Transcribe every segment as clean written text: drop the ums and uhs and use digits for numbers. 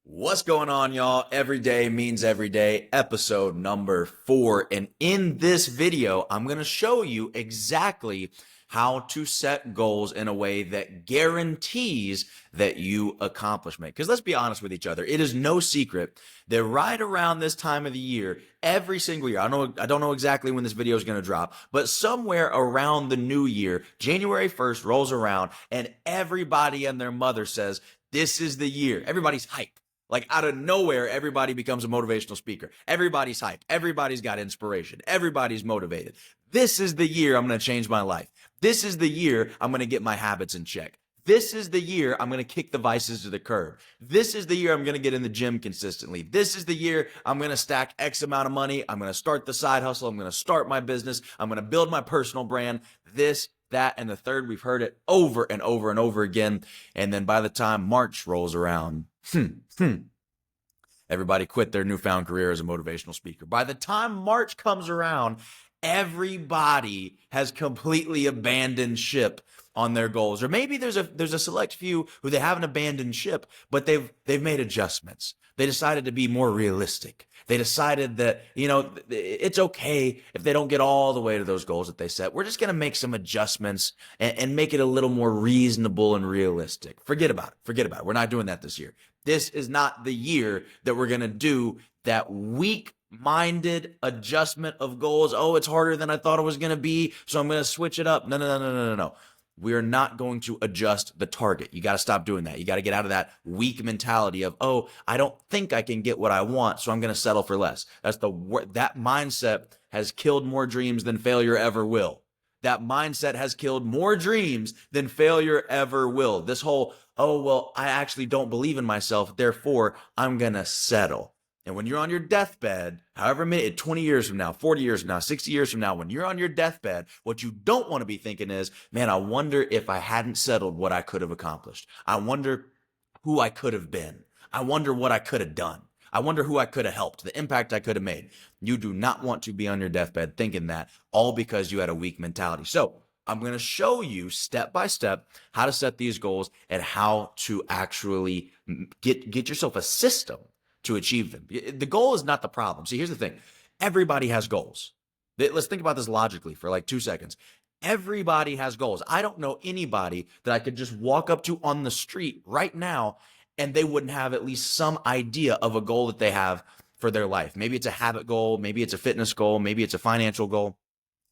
What's going on, y'all? Every day means every day, episode number 4. And in this video, I'm going to show you exactly how to set goals in a way that guarantees that you accomplishment. Because let's be honest with each other, it is no secret that right around this time of the year, every single year, I don't know exactly when this video is going to drop, but somewhere around the new year, January 1st rolls around and everybody and their mother says, this is the year. Everybody's hyped. Like out of nowhere, everybody becomes a motivational speaker. Everybody's hyped. Everybody's got inspiration. Everybody's motivated. This is the year I'm going to change my life. This is the year I'm going to get my habits in check. This is the year I'm going to kick the vices to the curb. This is the year I'm going to get in the gym consistently. This is the year I'm going to stack X amount of money. I'm going to start the side hustle. I'm going to start my business. I'm going to build my personal brand. This, that, and the third. We've heard it over and over and over again. And then by the time March rolls around, everybody quit their newfound career as a motivational speaker. By the time March comes around, everybody has completely abandoned ship on their goals. Or maybe there's a select few who they haven't abandoned ship, but they've made adjustments. They decided to be more realistic. They decided that, it's okay if they don't get all the way to those goals that they set. We're just going to make some adjustments and make it a little more reasonable and realistic. Forget about it. Forget about it. We're not doing that this year. This is not the year that we're going to do that weak-minded adjustment of goals. Oh, it's harder than I thought it was going to be, so I'm going to switch it up. No. We're not going to adjust the target. You got to stop doing that. You got to get out of that weak mentality of, oh, I don't think I can get what I want, so I'm going to settle for less. That mindset has killed more dreams than failure ever will. That mindset has killed more dreams than failure ever will. This whole, oh, well, I actually don't believe in myself, therefore I'm going to settle. And when you're on your deathbed, however many, 20 years from now, 40 years from now, 60 years from now, when you're on your deathbed, what you don't want to be thinking is, man, I wonder if I hadn't settled what I could have accomplished. I wonder who I could have been. I wonder what I could have done. I wonder who I could have helped, the impact I could have made. You do not want to be on your deathbed thinking that, all because you had a weak mentality. So I'm going to show you step by step how to set these goals and how to actually get yourself a system to achieve them. The goal is not the problem. See, here's the thing. Everybody has goals. Let's think about this logically for like 2 seconds. Everybody has goals. I don't know anybody that I could just walk up to on the street right now and they wouldn't have at least some idea of a goal that they have for their life. Maybe it's a habit goal. Maybe it's a fitness goal. Maybe it's a financial goal.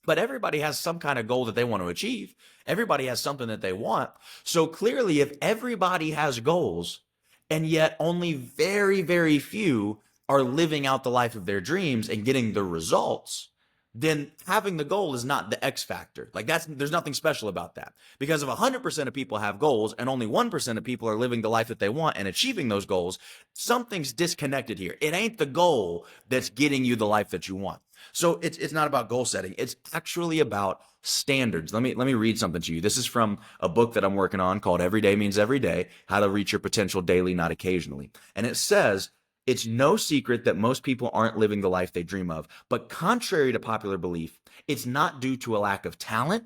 But everybody has some kind of goal that they want to achieve. Everybody has something that they want. So clearly, if everybody has goals, and yet only very, very few are living out the life of their dreams and getting the results, then having the goal is not the X factor. There's nothing special about that. Because if 100% of people have goals and only 1% of people are living the life that they want and achieving those goals, something's disconnected here. It ain't the goal that's getting you the life that you want. So it's not about goal setting. It's actually about standards. Let me read something to you. This is from a book that I'm working on called Every Day Means Every Day, How to Reach Your Potential Daily, Not Occasionally. And it says, it's no secret that most people aren't living the life they dream of. But contrary to popular belief, it's not due to a lack of talent,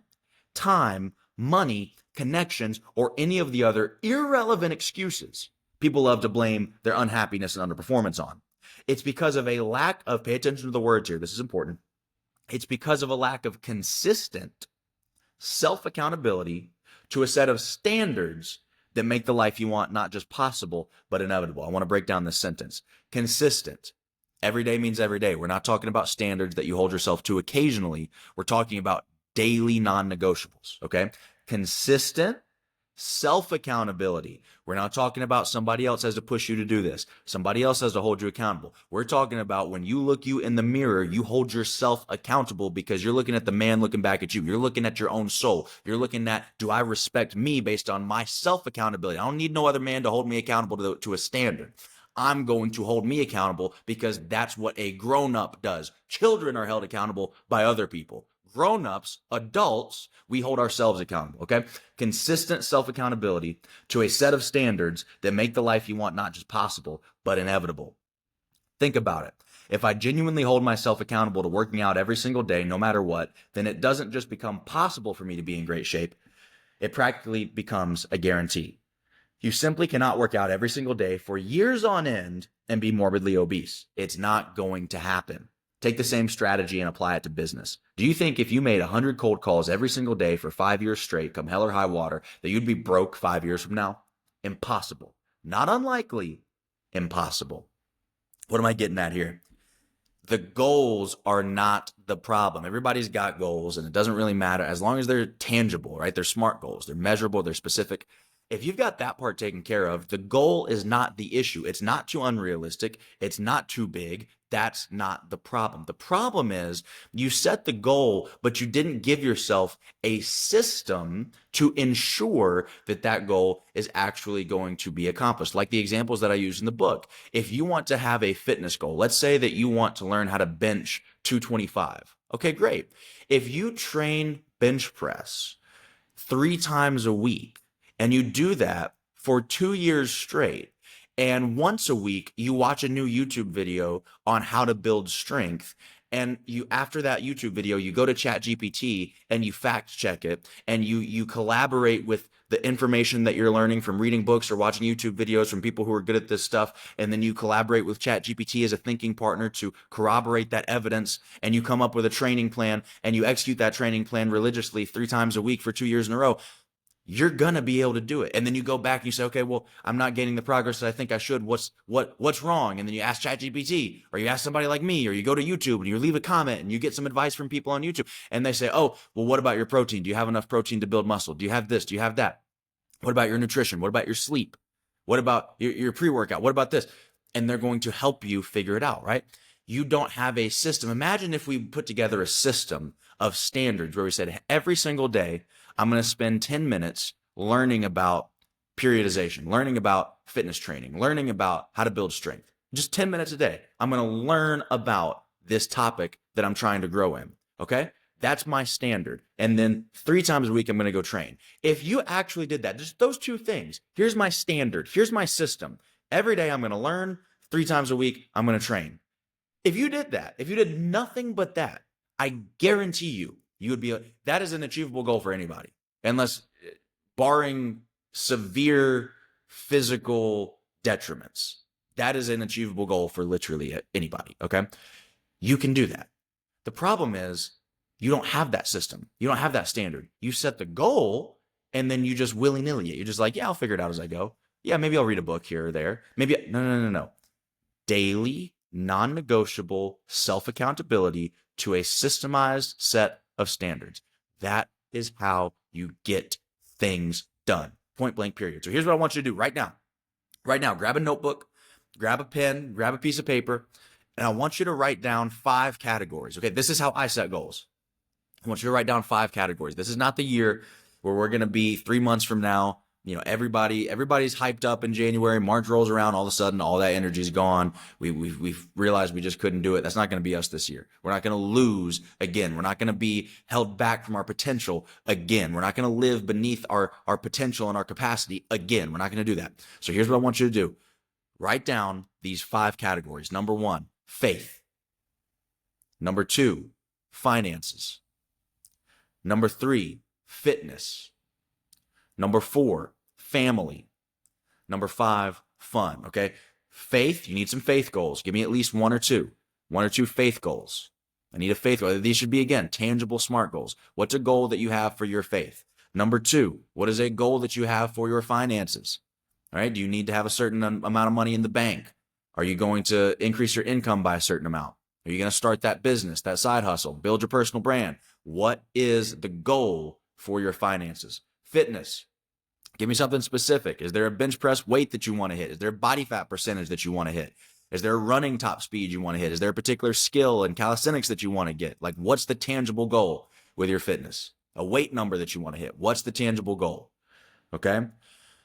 time, money, connections, or any of the other irrelevant excuses people love to blame their unhappiness and underperformance on. It's because of a lack of, pay attention to the words here, this is important. It's because of a lack of consistent self-accountability to a set of standards that make the life you want not just possible, but inevitable. I want to break down this sentence. Consistent. Every day means every day. We're not talking about standards that you hold yourself to occasionally. We're talking about daily non-negotiables, okay? Consistent self-accountability. We're not talking about somebody else has to push you to do this. Somebody else has to hold you accountable. We're talking about when you look you in the mirror, you hold yourself accountable because you're looking at the man looking back at you. You're looking at your own soul. You're looking at, do I respect me based on my self-accountability? I don't need no other man to hold me accountable to a standard. I'm going to hold me accountable because that's what a grown-up does. Children are held accountable by other people. Grown-ups, adults, we hold ourselves accountable, okay? Consistent self-accountability to a set of standards that make the life you want not just possible, but inevitable. Think about it. If I genuinely hold myself accountable to working out every single day, no matter what, then it doesn't just become possible for me to be in great shape. It practically becomes a guarantee. You simply cannot work out every single day for years on end and be morbidly obese. It's not going to happen. Take the same strategy and apply it to business. Do you think if you made 100 cold calls every single day for 5 years straight, come hell or high water, that you'd be broke 5 years from now? Impossible. Not unlikely, impossible. What am I getting at here? The goals are not the problem. Everybody's got goals, and it doesn't really matter as long as they're tangible, right? They're SMART goals. They're measurable. They're specific. If you've got that part taken care of, the goal is not the issue. It's not too unrealistic. It's not too big. That's not the problem. The problem is you set the goal, but you didn't give yourself a system to ensure that that goal is actually going to be accomplished. Like the examples that I use in the book. If you want to have a fitness goal, let's say that you want to learn how to bench 225. Okay, great. If you train bench press 3 times a week, and you do that for 2 years straight, and once a week you watch a new YouTube video on how to build strength, and you after that YouTube video you go to ChatGPT and you fact check it, and you collaborate with the information that you're learning from reading books or watching YouTube videos from people who are good at this stuff, and then you collaborate with ChatGPT as a thinking partner to corroborate that evidence, and you come up with a training plan, and you execute that training plan religiously 3 times a week for 2 years in a row. You're going to be able to do it. And then you go back and you say, okay, well, I'm not getting the progress that I think I should. What's wrong? And then you ask ChatGPT, or you ask somebody like me, or you go to YouTube and you leave a comment and you get some advice from people on YouTube. And they say, oh, well, what about your protein? Do you have enough protein to build muscle? Do you have this? Do you have that? What about your nutrition? What about your sleep? What about your pre-workout? What about this? And they're going to help you figure it out, right? You don't have a system. Imagine if we put together a system of standards where we said every single day, I'm going to spend 10 minutes learning about periodization, learning about fitness training, learning about how to build strength. Just 10 minutes a day. I'm going to learn about this topic that I'm trying to grow in. Okay? That's my standard. And then 3 times a week, I'm going to go train. If you actually did that, just those 2 things, here's my standard. Here's my system. Every day I'm going to learn. 3 times a week, I'm going to train. If you did that, if you did nothing but that, I guarantee you, you would be, that is an achievable goal for anybody, unless barring severe physical detriments. That is an achievable goal for literally anybody, okay? You can do that. The problem is you don't have that system. You don't have that standard. You set the goal and then you just willy-nilly it. You're just like, yeah, I'll figure it out as I go. Yeah, maybe I'll read a book here or there. Maybe, no. Daily, non-negotiable self-accountability to a systemized set of standards. That is how you get things done. Point blank, period. So here's what I want you to do right now. Right now, grab a notebook, grab a pen, grab a piece of paper, and I want you to write down 5 categories. Okay, this is how I set goals. I want you to write down 5 categories. This is not the year where we're going to be 3 months from now. You know, everybody's hyped up in January. March rolls around, all of a sudden, all that energy is gone. We've realized we just couldn't do it. That's not going to be us this year. We're not going to lose again. We're not going to be held back from our potential again. We're not going to live beneath our potential and our capacity again. We're not going to do that. So here's what I want you to do. Write down these 5 categories. Number 1, faith. Number 2, finances. Number 3, fitness. Number 4, family. Number 5, fun. Okay. Faith, you need some faith goals. Give me at least 1 or 2. 1 or 2 faith goals. I need a faith goal. These should be, again, tangible SMART goals. What's a goal that you have for your faith? Number 2, what is a goal that you have for your finances? All right. Do you need to have a certain amount of money in the bank? Are you going to increase your income by a certain amount? Are you going to start that business, that side hustle, build your personal brand? What is the goal for your finances? Fitness. Give me something specific. Is there a bench press weight that you want to hit? Is there a body fat percentage that you want to hit? Is there a running top speed you want to hit? Is there a particular skill in calisthenics that you want to get? Like, what's the tangible goal with your fitness? A weight number that you want to hit. What's the tangible goal? Okay.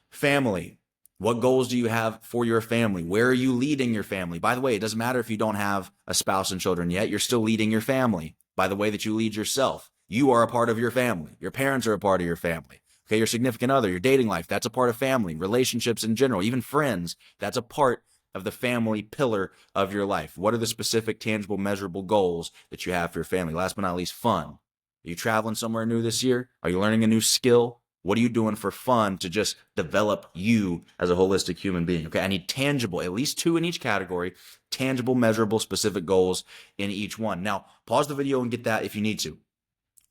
Family. What goals do you have for your family? Where are you leading your family? By the way, it doesn't matter if you don't have a spouse and children yet. You're still leading your family by the way that you lead yourself. You are a part of your family. Your parents are a part of your family. Okay, your significant other, your dating life, that's a part of family. Relationships in general, even friends, that's a part of the family pillar of your life. What are the specific, tangible, measurable goals that you have for your family? Last but not least, fun. Are you traveling somewhere new this year? Are you learning a new skill? What are you doing for fun to just develop you as a holistic human being? Okay, I need tangible, at least 2 in each category, tangible, measurable, specific goals in each one. Now, pause the video and get that if you need to.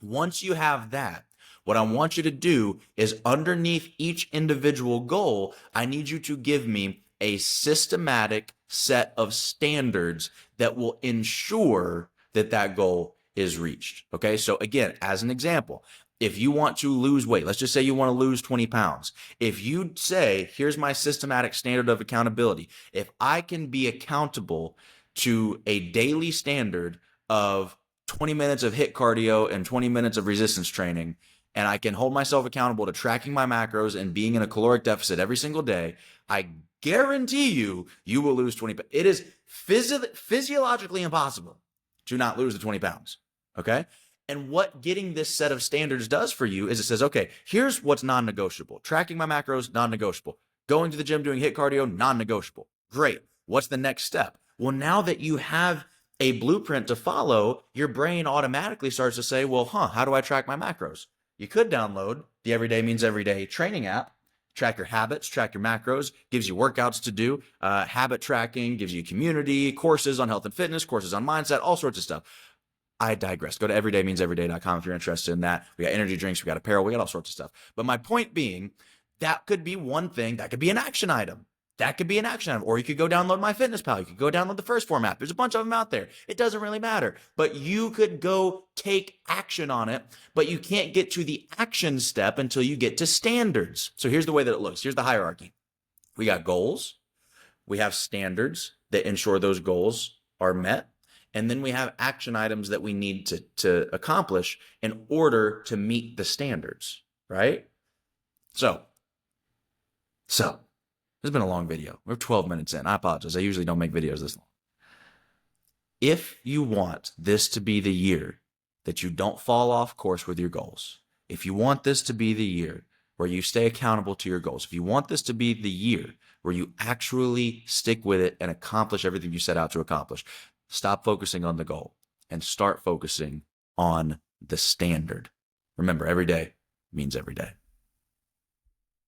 Once you have that, what I want you to do is underneath each individual goal, I need you to give me a systematic set of standards that will ensure that that goal is reached. Okay. So again, as an example, if you want to lose weight, let's just say you want to lose 20 pounds. If you say, here's my systematic standard of accountability. If I can be accountable to a daily standard of 20 minutes of HIIT cardio and 20 minutes of resistance training, and I can hold myself accountable to tracking my macros and being in a caloric deficit every single day, I guarantee you, you will lose 20 pounds. It is physiologically impossible to not lose the 20 pounds, okay? And what getting this set of standards does for you is it says, okay, here's what's non-negotiable. Tracking my macros, non-negotiable. Going to the gym, doing HIIT cardio, non-negotiable. Great. What's the next step? Well, now that you have a blueprint to follow, your brain automatically starts to say, well, how do I track my macros? You could download the Everyday Means Everyday training app, track your habits, track your macros, gives you workouts to do, habit tracking, gives you community, courses on health and fitness, courses on mindset, all sorts of stuff. I digress. Go to everydaymeanseveryday.com if you're interested in that. We got energy drinks, we got apparel, we got all sorts of stuff. But my point being, that could be one thing, that could be an action item. That could be an action item. Or you could go download MyFitnessPal. You could go download the First Form app. There's a bunch of them out there. It doesn't really matter. But you could go take action on it, but you can't get to the action step until you get to standards. So here's the way that it looks. Here's the hierarchy. We got goals. We have standards that ensure those goals are met. And then we have action items that we need to accomplish in order to meet the standards, right? So this has been a long video. We're 12 minutes in. I apologize. I usually don't make videos this long. If you want this to be the year that you don't fall off course with your goals, if you want this to be the year where you stay accountable to your goals, if you want this to be the year where you actually stick with it and accomplish everything you set out to accomplish, stop focusing on the goal and start focusing on the standard. Remember, every day means every day.